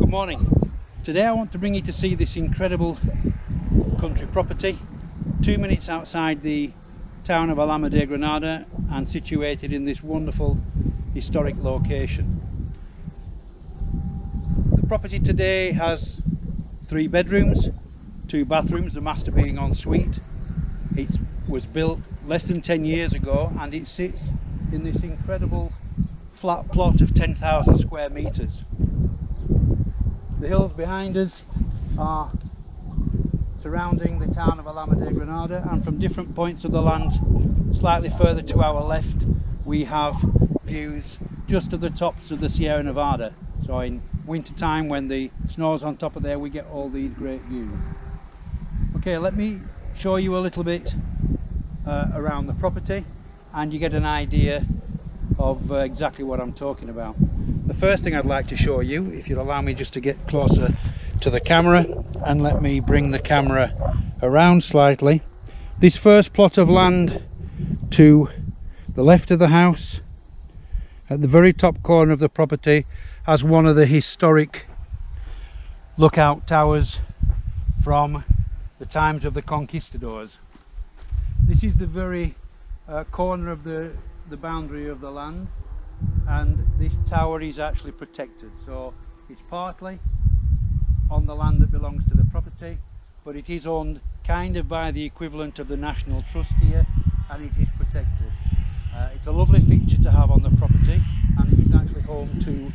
Good morning. Today I want to bring you to see this incredible country property 2 minutes outside the town of Alhama de Granada and situated in this wonderful historic location. The property today has 3 bedrooms, 2 bathrooms, the master being en suite. It was built less than 10 years ago and it sits in this incredible flat plot of 10,000 square meters. The hills behind us are surrounding the town of Alhama de Granada, and from different points of the land slightly further to our left we have views just of the tops of the Sierra Nevada. So in winter time, when the snow's on top of there, we get all these great views. Okay, let me show you a little bit around the property and you get an idea of exactly what I'm talking about. The first thing I'd like to show you, if you'd allow me just to get closer to the camera, and let me bring the camera around slightly. This first plot of land to the left of the house, at the very top corner of the property, has one of the historic lookout towers from the times of the conquistadors. This is the very corner of the boundary of the land, and this tower is actually protected, so it's partly on the land that belongs to the property, but it is owned kind of by the equivalent of the National Trust here, and it is protected. It's a lovely feature to have on the property, and it is actually home to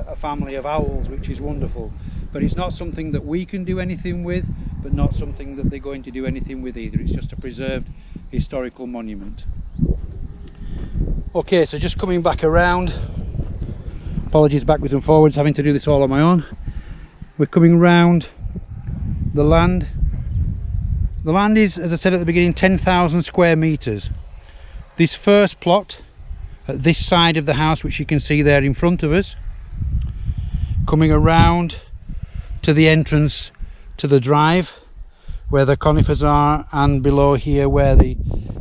a family of owls, which is wonderful, but it's not something that we can do anything with, but not something that they're going to do anything with either. It's just a preserved historical monument. Okay, so just coming back around, apologies backwards and forwards, having to do this all on my own. We're coming round the land. The land is, as I said at the beginning, 10,000 square meters. This first plot at this side of the house, which you can see there in front of us, coming around to the entrance to the drive where the conifers are, and below here where the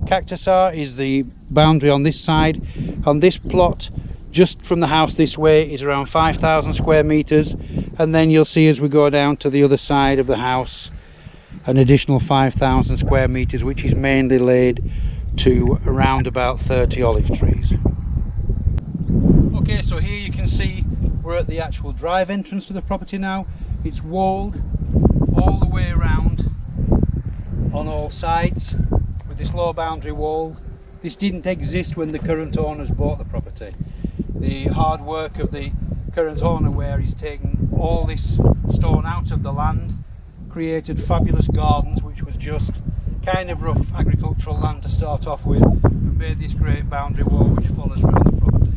cactus are, is the boundary on this side. On this plot, just from the house this way, is around 5,000 square meters, and then you'll see as we go down to the other side of the house an additional 5,000 square meters, which is mainly laid to around about 30 olive trees. Okay, so here you can see we're at the actual drive entrance to the property now. It's walled all the way around on all sides with this low boundary wall. This didn't exist when the current owners bought the property. The hard work of the current owner, where he's taken all this stone out of the land, created fabulous gardens, which was just kind of rough agricultural land to start off with, and made this great boundary wall which follows around the property.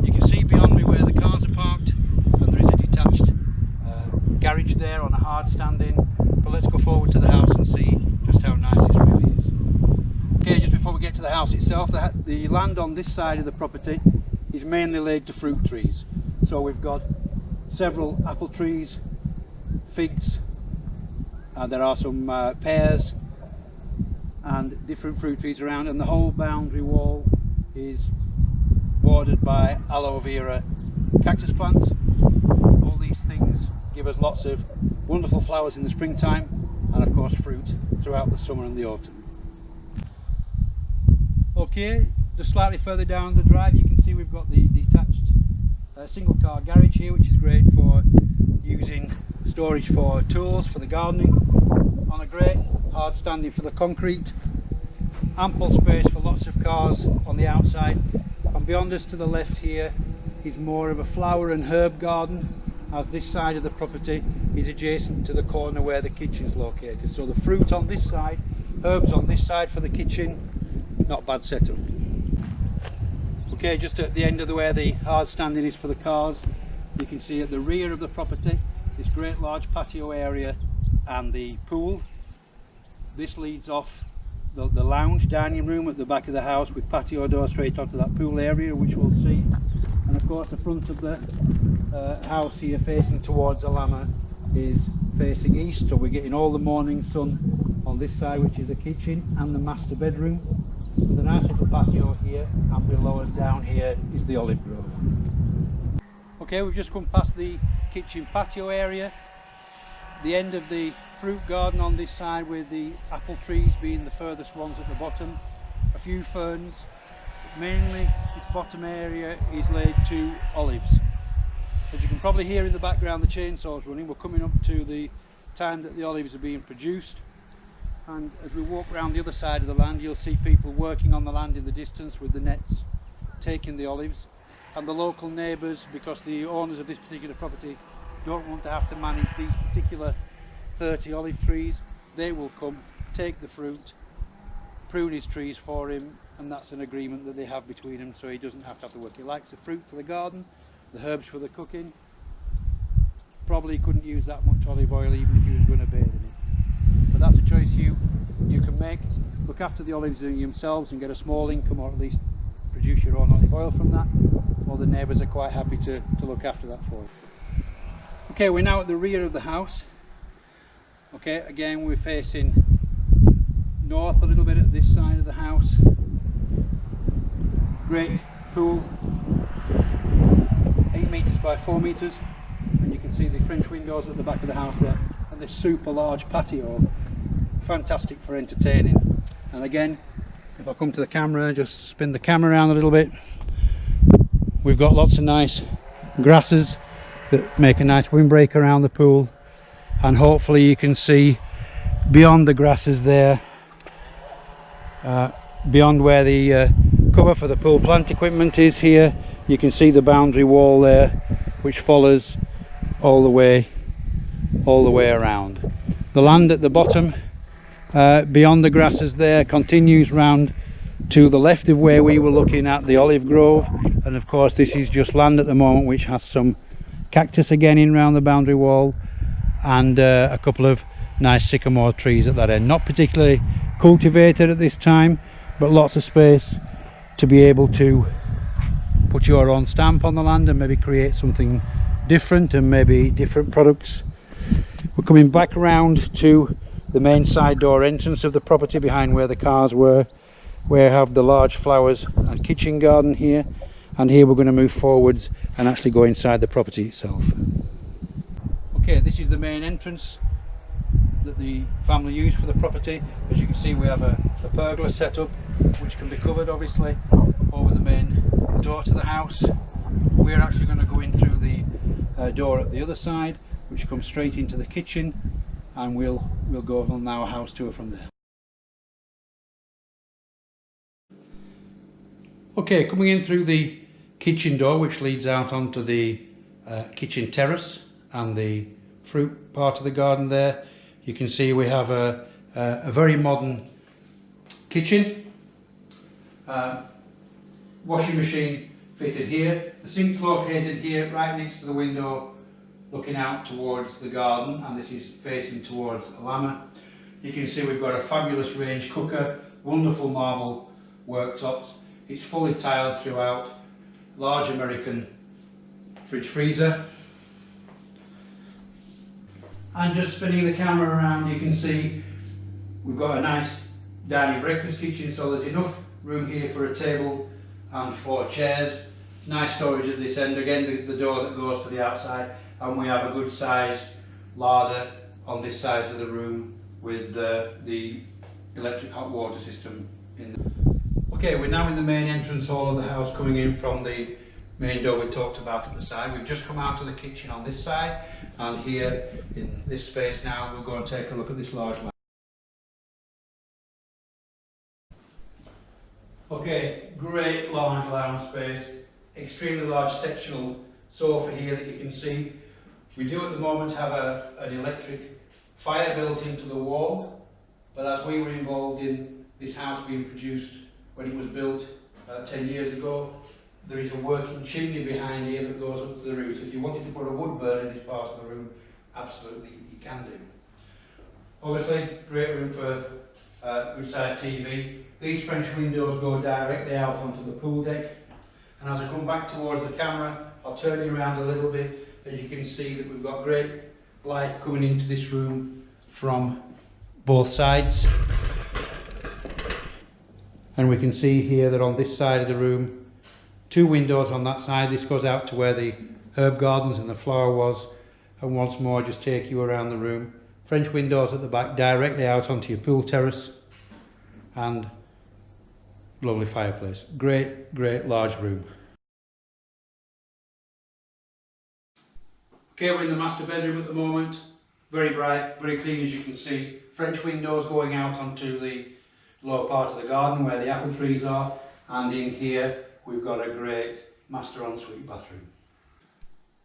You can see beyond me where the cars are parked, and there is a detached garage there on a hard standing, but let's go forward to the house and see just how nice this really is. Okay, just before we get to the house itself, the land on this side of the property is mainly laid to fruit trees. So we've got several apple trees, figs, there are some pears and different fruit trees around, and the whole boundary wall is bordered by aloe vera cactus plants. All these things give us lots of wonderful flowers in the springtime, and of course fruit throughout the summer and the autumn. Okay, just slightly further down the drive you can see we've got the detached single car garage here, which is great for using storage for tools for the gardening, on a great hard standing for the concrete, ample space for lots of cars on the outside, and beyond us to the left here is more of a flower and herb garden, as this side of the property is adjacent to the corner where the kitchen is located. So the fruit on this side, herbs on this side for the kitchen. Not bad setup. Okay, just at the end of where the hard standing is for the cars, you can see at the rear of the property this great large patio area and the pool. This leads off the lounge dining room at the back of the house, with patio door straight onto that pool area, which we'll see. And of course the front of the house here, facing towards Alhama, is facing east, so we're getting all the morning sun on this side, which is the kitchen and the master bedroom, with a nice little patio here, and below us down here is the olive grove. Okay, we've just come past the kitchen patio area, the end of the fruit garden on this side, with the apple trees being the furthest ones at the bottom, a few ferns. Mainly this bottom area is laid to olives. As you can probably hear in the background, the chainsaw's running. We're coming up to the time that the olives are being produced, and as we walk around the other side of the land, you'll see people working on the land in the distance with the nets, taking the olives. And the local neighbours, because the owners of this particular property don't want to have to manage these particular 30 olive trees, they will come, take the fruit, prune his trees for him, and that's an agreement that they have between them, so he doesn't have to the work. He likes the fruit for the garden, the herbs for the cooking. Probably couldn't use that much olive oil even if he was going to bathe in it. But that's a choice you can make. Look after the olives themselves and get a small income, or at least produce your own olive oil from that, or the neighbours are quite happy to look after that for you. Okay, we're now at the rear of the house. Okay, again we're facing north a little bit at this side of the house. Great pool, 8 metres by 4 metres, and you can see the French windows at the back of the house there, and this super large patio. Fantastic for entertaining. And again, if I come to the camera, just spin the camera around a little bit, we've got lots of nice grasses that make a nice windbreak around the pool, and hopefully you can see beyond the grasses there, beyond where the cover for the pool plant equipment is here, you can see the boundary wall there, which follows all the way around. The land at the bottom, beyond the grasses there, continues round to the left of where we were looking at the olive grove, and of course this is just land at the moment which has some cactus again in round the boundary wall, and a couple of nice sycamore trees at that end. Not particularly cultivated at this time, but lots of space to be able to put your own stamp on the land and maybe create something different, and maybe different products. We're coming back around to the main side door entrance of the property, behind where the cars were, where I have the large flowers and kitchen garden here, and here we're going to move forwards and actually go inside the property itself. Okay, this is the main entrance that the family used for the property. As you can see, we have a pergola set up, which can be covered obviously over the main door to the house. We're actually going to go in through the door at the other side, which comes straight into the kitchen, and we'll go on now a house tour from there. Okay, coming in through the kitchen door, which leads out onto the kitchen terrace and the fruit part of the garden there, you can see we have a very modern kitchen. Washing machine fitted here. The sink's located here, right next to the window, looking out towards the garden, and this is facing towards Alhama. You can see we've got a fabulous range cooker, wonderful marble worktops. It's fully tiled throughout. Large American fridge freezer. And just spinning the camera around, you can see we've got a nice dining breakfast kitchen, so there's enough room here for a table and 4 chairs. Nice storage at this end, again the door that goes to the outside, and we have a good sized larder on this side of the room with the electric hot water system in the... Okay, we're now in the main entrance hall of the house, coming in from the main door we talked about at the side. We've just come out of the kitchen on this side, and here in this space now we'll go and take a look at this large lounge. Okay, great large lounge space, extremely large sectional sofa here that you can see. We do at the moment have an electric fire built into the wall, but as we were involved in this house being produced when it was built 10 years ago, there is a working chimney behind here that goes up to the roof. So if you wanted to put a wood burn in this part of the room, absolutely you can do. Obviously, great room for good sized TV. These French windows go directly out onto the pool deck, and as I come back towards the camera, I'll turn you around a little bit, and you can see that we've got great light coming into this room from both sides. And we can see here that on this side of the room, 2 windows on that side. This goes out to where the herb gardens and the flower was, and once more just take you around the room. French windows at the back directly out onto your pool terrace, and lovely fireplace. Great large room. Okay, we're in the master bedroom at the moment. Very bright, very clean as you can see. French windows going out onto the lower part of the garden where the apple trees are, and in here we've got a great master ensuite bathroom.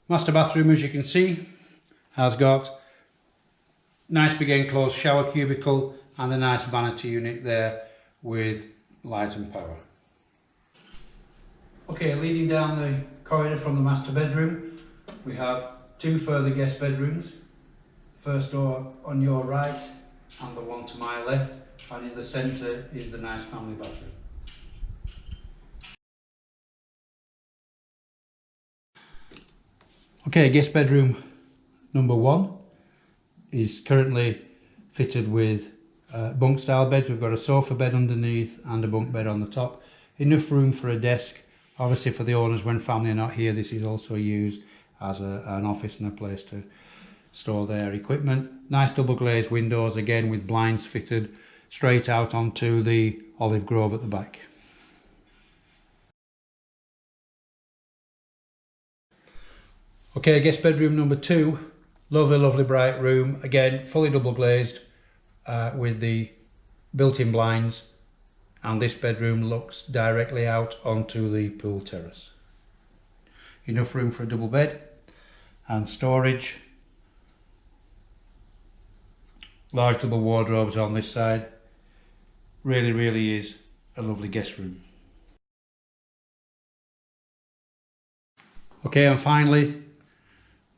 Master bathroom, as you can see, has got nice big enclosed shower cubicle and a nice vanity unit there with light and power. Okay, leading down the corridor from the master bedroom, we have two further guest bedrooms. First door on your right and the one to my left, and in the centre is the nice family bathroom. Okay, guest bedroom number 1 is currently fitted with bunk style beds. We've got a sofa bed underneath and a bunk bed on the top. Enough room for a desk. Obviously for the owners, when family are not here, this is also used as an office and a place to store their equipment. Nice double glazed windows, again with blinds fitted straight out onto the olive grove at the back. Okay, guest bedroom number 2, lovely bright room, again fully double glazed with the built-in blinds, and this bedroom looks directly out onto the pool terrace. Enough room for a double bed and storage. Large double wardrobes on this side. Really is a lovely guest room. Okay, and finally,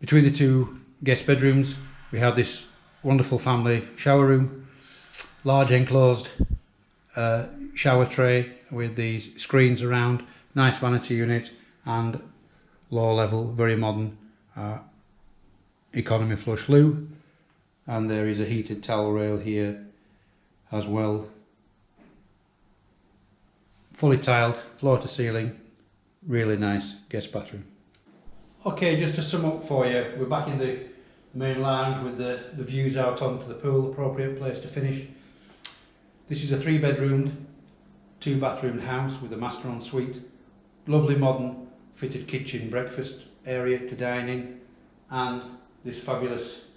between the two guest bedrooms, we have this wonderful family shower room. Large enclosed shower tray with these screens around, nice vanity unit, and low level, very modern economy flush loo. And there is a heated towel rail here as well. Fully tiled, floor to ceiling, really nice guest bathroom. Okay, just to sum up for you, we're back in the main lounge with the views out onto the pool, appropriate place to finish. This is a 3-bedroomed, 2-bathroomed house with a master ensuite. Lovely modern fitted kitchen, breakfast area to dine in, and this fabulous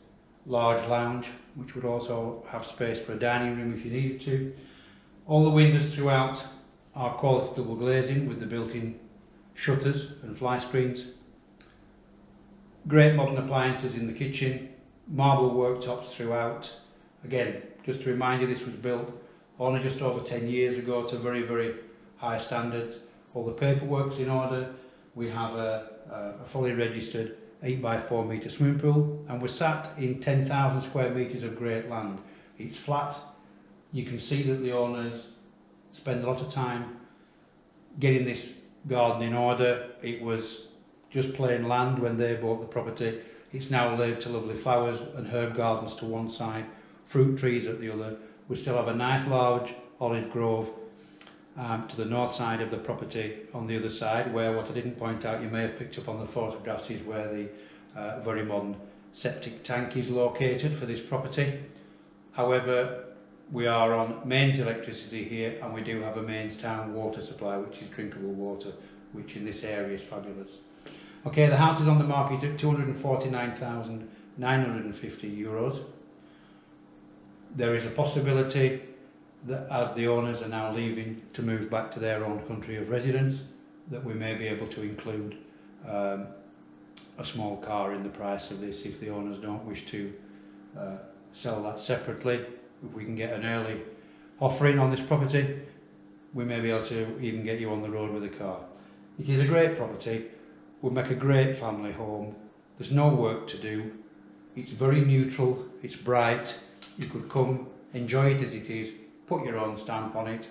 large lounge which would also have space for a dining room if you needed to. All the windows throughout are quality double glazing with the built-in shutters and fly screens. Great modern appliances in the kitchen, marble worktops throughout. Again, just to remind you, this was built only just over 10 years ago to very high standards. All the paperwork's in order. We have a fully registered 8x4 metre swimming pool, and we're sat in 10,000 square metres of great land. It's flat. You can see that the owners spend a lot of time getting this garden in order. It was just plain land when they bought the property. It's now laid to lovely flowers and herb gardens to one side, fruit trees at the other. We still have a nice large olive grove to the north side of the property on the other side, where, what I didn't point out, you may have picked up on the photographs, is where the very modern septic tank is located for this property. However, we are on mains electricity here, and we do have a mains town water supply, which is drinkable water, which in this area is fabulous. Okay, the house is on the market at €249,950. There is a possibility that, as the owners are now leaving to move back to their own country of residence, that we may be able to include a small car in the price of this if the owners don't wish to sell that separately. If we can get an early offering on this property, we may be able to even get you on the road with a car. It is a great property, would make a great family home. There's no work to do. It's very neutral, it's bright. You could come, enjoy it as it is, put your own stamp on it.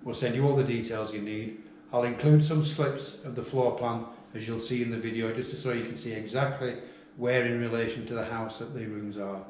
We'll send you all the details you need. I'll include some slips of the floor plan, as you'll see in the video, just so you can see exactly where in relation to the house that the rooms are.